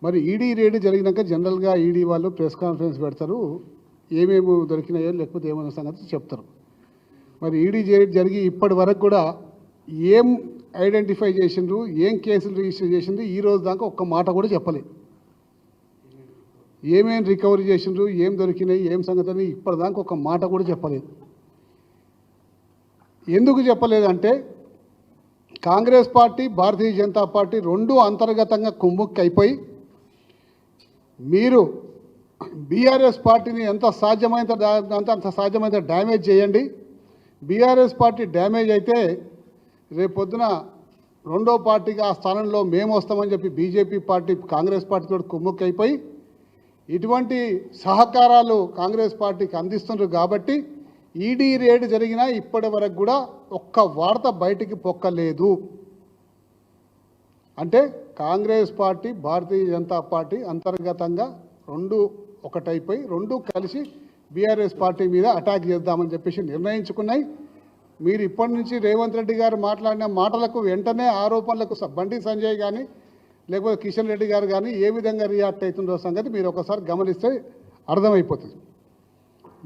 మరి ED raid జరిగినాక జనరల్గా ED వాళ్ళు ప్రెస్ కాన్ఫరెన్స్ పెడతారు, ఏమేమి దొరికినాయో లేకపోతే ఏమైనా సంగతి చెప్తారు. మరి ఈడీ రేడ్ జరిగి ఇప్పటి వరకు కూడా ఏం ఐడెంటిఫై చేసిండ్రు, ఏం కేసులు రిజిస్టర్ చేసిండ్రు, ఈ రోజు దాకా ఒక్క మాట కూడా చెప్పలేదు. ఏమేమి రికవరీ చేసిండ్రు, ఏం దొరికినాయి, ఏం సంగతి అని ఇప్పటిదాకా ఒక మాట కూడా చెప్పలేదు. ఎందుకు చెప్పలేదంటే కాంగ్రెస్ పార్టీ, భారతీయ జనతా పార్టీ రెండు అంతర్గతంగా కుమ్ముక్కైపోయి మీరు బీఆర్ఎస్ పార్టీని ఎంత సాధ్యమైనంత డ్యామేజ్ చేయండి. బీఆర్ఎస్ పార్టీ డ్యామేజ్ అయితే రేపొద్దున రెండో పార్టీగా ఆ స్థానంలో మేము వస్తామని చెప్పి బీజేపీ పార్టీ కాంగ్రెస్ పార్టీతో కుమ్ముక్కైపోయి ఇటువంటి సహకారాలు కాంగ్రెస్ పార్టీకి అందిస్తున్నారు. కాబట్టి ఈడీ రేడ్ జరిగినా ఇప్పటి వరకు కూడా ఒక్క వార్త బయటికి పొక్కలేదు. అంటే కాంగ్రెస్ పార్టీ, భారతీయ జనతా పార్టీ అంతర్గతంగా రెండు ఒకటైపోయి రెండు కలిసి బీఆర్ఎస్ పార్టీ మీద అటాక్ చేద్దామని చెప్పేసి నిర్ణయించుకున్నాయి. మీరు ఇప్పటి నుంచి రేవంత్ రెడ్డి గారు మాట్లాడిన మాటలకు వెంటనే ఆరోపణలకు బండి సంజయ్ కానీ లేకపోతే కిషన్ రెడ్డి గారు కానీ ఏ విధంగా రియాక్ట్ అవుతుందో సంగతి మీరు ఒకసారి గమనిస్తే అర్థమైపోతుంది.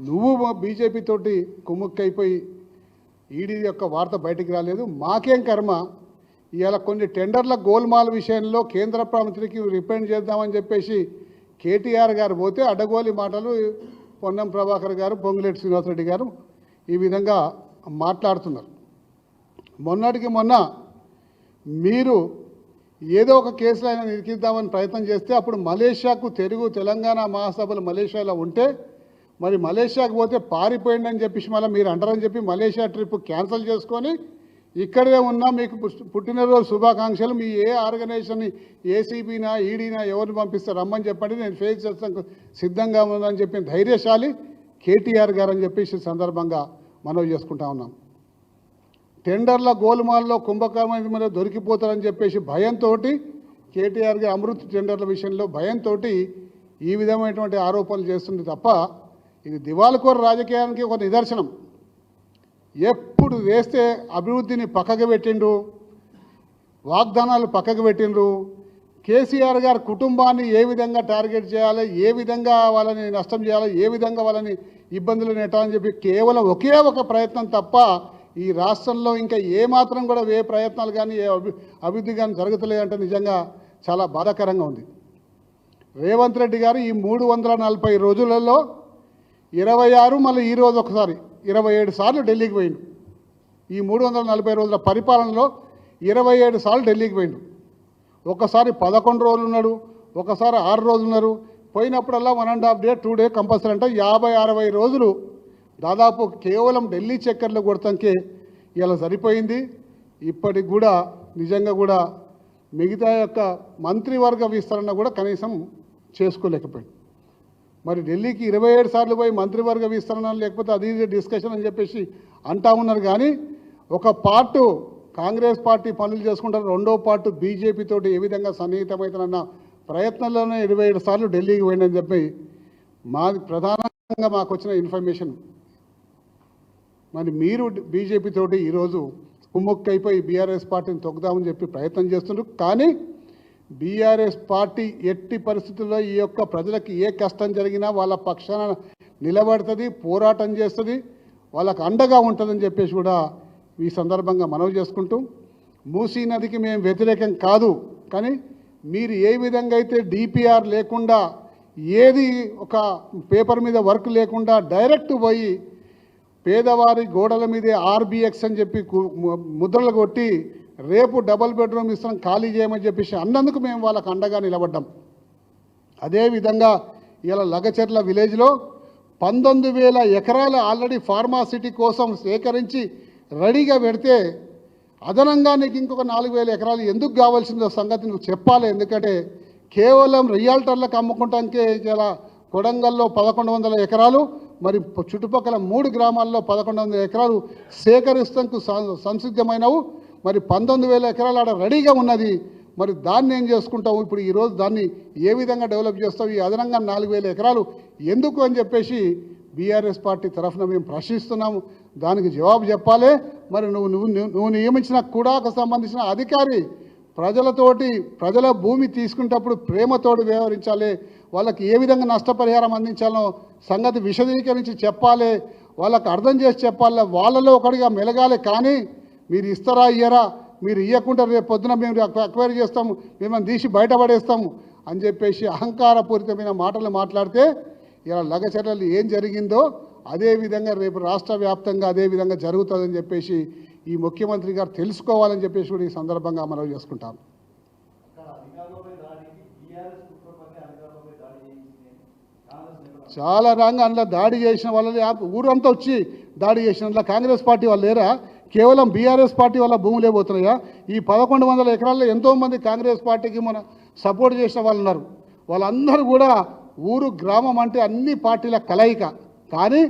నువ్వు బీజేపీ తోటి కుమ్ముక్కైపోయి ఈడీ యొక్క వార్త బయటికి రాలేదు, మాకేం కర్మ. ఇవాళ కొన్ని టెండర్ల గోల్మాల్ విషయంలో కేంద్ర మంత్రికి రిప్రజెంట్ చేద్దామని చెప్పేసి కేటీఆర్ గారు పోతే అడ్డగోలి మాటలు పొన్నం ప్రభాకర్ గారు, పొంగులేటి శ్రీనివాసరెడ్డి గారు ఈ విధంగా మాట్లాడుతున్నారు. మొన్నటికి మొన్న మీరు ఏదో ఒక కేసులో అయినా నిరికిద్దామని ప్రయత్నం చేస్తే అప్పుడు మలేషియాకు తెలంగాణ మహాసభలు మలేషియాలో ఉంటే మరి మలేషియాకు పోతే పారిపోయిందని చెప్పేసి మళ్ళీ మీరు అంటారని చెప్పి మలేషియా ట్రిప్ క్యాన్సిల్ చేసుకొని ఇక్కడే ఉన్నా మీకు పుట్టినరోజు శుభాకాంక్షలు, మీ ఏ ఆర్గనైజేషన్ని ఏసీబీనా ఈడీనా ఎవరిని పంపిస్తారు రమ్మని చెప్పండి, నేను ఫేస్ చేస్తాను సిద్ధంగా ఉన్నానని చెప్పిన ధైర్యశాలి కేటీఆర్ గారు అని చెప్పేసి సందర్భంగా మనవి చేసుకుంటా ఉన్నాం. టెండర్ల గోల్మాల్లో కుంభకమైన మీద దొరికిపోతారని చెప్పేసి భయంతో కేటీఆర్ గారు అమృత్ టెండర్ల విషయంలో భయంతో ఈ విధమైనటువంటి ఆరోపణలు చేస్తుంది తప్ప ఇది దివాళకోర రాజకీయానికి ఒక నిదర్శనం. ఎప్పుడు వేస్తే అభివృద్ధిని పక్కకు పెట్టిండ్రు, వాగ్దానాలు పక్కకు పెట్టిండ్రు. కేసీఆర్ గారి కుటుంబాన్ని ఏ విధంగా టార్గెట్ చేయాలి, ఏ విధంగా వాళ్ళని నష్టం చేయాలి, ఏ విధంగా వాళ్ళని ఇబ్బందులు నెట్టాలని చెప్పి కేవలం ఒకే ఒక ప్రయత్నం తప్ప ఈ రాష్ట్రంలో ఇంకా ఏమాత్రం కూడా ఏ ప్రయత్నాలు కానీ ఏ అభివృద్ధి కానీ జరుగుతలేదంటే నిజంగా చాలా బాధాకరంగా ఉంది. రేవంత్ రెడ్డి గారు ఈ 340 రోజులలో 26 మళ్ళీ ఈరోజు ఒకసారి 27 సార్లు ఢిల్లీకి పోయిండు. ఈ 340 రోజుల పరిపాలనలో 27 సార్లు ఢిల్లీకి పోయిండు. ఒకసారి 11 రోజులు ఉన్నాడు, ఒకసారి 6 రోజులు ఉన్నారు. పోయినప్పుడల్లా 1.5 డే 2 డే కంపల్సరీ అంటే 50-60 రోజులు దాదాపు కేవలం ఢిల్లీ చక్కర్లు కొడతానికే ఇలా సరిపోయింది. ఇప్పటికి కూడా నిజంగా కూడా మిగతా యొక్క మంత్రివర్గ విస్తరణ కూడా కనీసం చేసుకోలేకపోయింది. మరి ఢిల్లీకి 27 సార్లు పోయి మంత్రివర్గ విస్తరణ లేకపోతే అది డిస్కషన్ అని చెప్పేసి అంటా ఉన్నారు. కానీ ఒక పార్టు కాంగ్రెస్ పార్టీ పనులు చేసుకుంటారు, రెండో పార్టు బీజేపీ తోటి ఏ విధంగా సన్నిహితమవుతారన్న ప్రయత్నంలోనే 27 సార్లు ఢిల్లీకి పోయిందని చెప్పి ప్రధానంగా మాకు వచ్చిన ఇన్ఫర్మేషన్. మరి మీరు బీజేపీ తోటి ఈరోజు కుమ్ముక్కైపోయి బీఆర్ఎస్ పార్టీని తొక్కుదామని చెప్పి ప్రయత్నం చేస్తున్నారు. కానీ బీఆర్ఎస్ పార్టీ ఎట్టి పరిస్థితుల్లో ఈ యొక్క ప్రజలకు ఏ కష్టం జరిగినా వాళ్ళ పక్షాన నిలబడుతుంది, పోరాటం చేస్తుంది, వాళ్ళకు అండగా ఉంటుందని చెప్పేసి కూడా ఈ సందర్భంగా మనవి చేసుకుంటూ, మూసీ నదికి మేము వ్యతిరేకం కాదు, కానీ మీరు ఏ విధంగా అయితే డిపిఆర్ లేకుండా ఏది ఒక పేపర్ మీద వర్క్ లేకుండా డైరెక్ట్ పోయి పేదవారి గోడల మీదే ఆర్బిఎక్స్ అని చెప్పి ముద్రలు కొట్టి రేపు డబుల్ బెడ్రూమ్ ఇస్తాం ఖాళీ చేయమని చెప్పేసి అన్నందుకు మేము వాళ్ళకు అండగా నిలబడ్డాం. అదేవిధంగా ఇలా లగచెర్ల విలేజ్లో 19,000 ఎకరాలు ఆల్రెడీ ఫార్మాసిటీ కోసం సేకరించి రెడీగా పెడితే అదనంగా నీకు ఇంకొక 4,000 ఎకరాలు ఎందుకు కావాల్సిందో సంగతి నువ్వు చెప్పాలి. ఎందుకంటే కేవలం రియాల్టర్లకు అమ్ముకుంటానికే ఇలా కొడంగల్లో 1,100 ఎకరాలు, మరి చుట్టుపక్కల 3 గ్రామాల్లో 1,100 ఎకరాలు సేకరిస్తానికి సంసిద్ధమైనవు. మరి 19,000 ఎకరాలు ఆడ రెడీగా ఉన్నది. మరి దాన్ని ఏం చేసుకుంటావు? ఇప్పుడు ఈరోజు దాన్ని ఏ విధంగా డెవలప్ చేస్తావు? ఈ అదనంగా 4,000 ఎకరాలు ఎందుకు అని చెప్పేసి బీఆర్ఎస్ పార్టీ తరఫున మేము ప్రశ్నిస్తున్నాము. దానికి జవాబు చెప్పాలి. మరి నువ్వు నియమించిన కూడాకు సంబంధించిన అధికారి ప్రజలతోటి ప్రజల భూమి తీసుకునేటప్పుడు ప్రేమతోటి వ్యవహరించాలి, వాళ్ళకి ఏ విధంగా నష్టపరిహారం అందించాలో సంగతి విశదీకరించి చెప్పాలి, వాళ్ళకి అర్థం చేసి చెప్పాలి, వాళ్ళలో ఒకటిగా మెలగాలి. కానీ మీరు ఇస్తారా ఇయ్యరా, మీరు ఇవ్వకుండా రేపు పొద్దున మేము అక్వైర్ చేస్తాము, మిమ్మల్ని తీసి బయటపడేస్తాము అని చెప్పేసి అహంకారపూరితమైన మాటలు మాట్లాడితే ఇలా లగచర్యలు ఏం జరిగిందో అదేవిధంగా రేపు రాష్ట్ర వ్యాప్తంగా అదేవిధంగా జరుగుతుందని చెప్పేసి ఈ ముఖ్యమంత్రి గారు తెలుసుకోవాలని చెప్పేసి కూడా ఈ సందర్భంగా మనవి చేసుకుంటాం. చాలా రంగా అందులో దాడి చేసిన వాళ్ళని ఊరంతా వచ్చి దాడి చేసిన అందులో కాంగ్రెస్ పార్టీ వాళ్ళు లేరా? కేవలం బీఆర్ఎస్ పార్టీ వల్ల భూములే పోతున్నాయా? ఈ 1100 ఎకరాల్లో ఎంతోమంది కాంగ్రెస్ పార్టీకి మన సపోర్ట్ చేసిన వాళ్ళు ఉన్నారు. వాళ్ళందరూ కూడా ఊరు గ్రామం అంటే అన్ని పార్టీల కలయిక. కానీ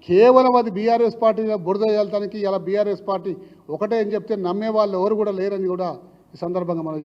కేవలం అది బీఆర్ఎస్ పార్టీ బురద చల్లటానికి ఇలా బీఆర్ఎస్ పార్టీ ఒకటే అని చెప్తే నమ్మే వాళ్ళు ఎవరు కూడా లేరని కూడా ఈ సందర్భంగా మనం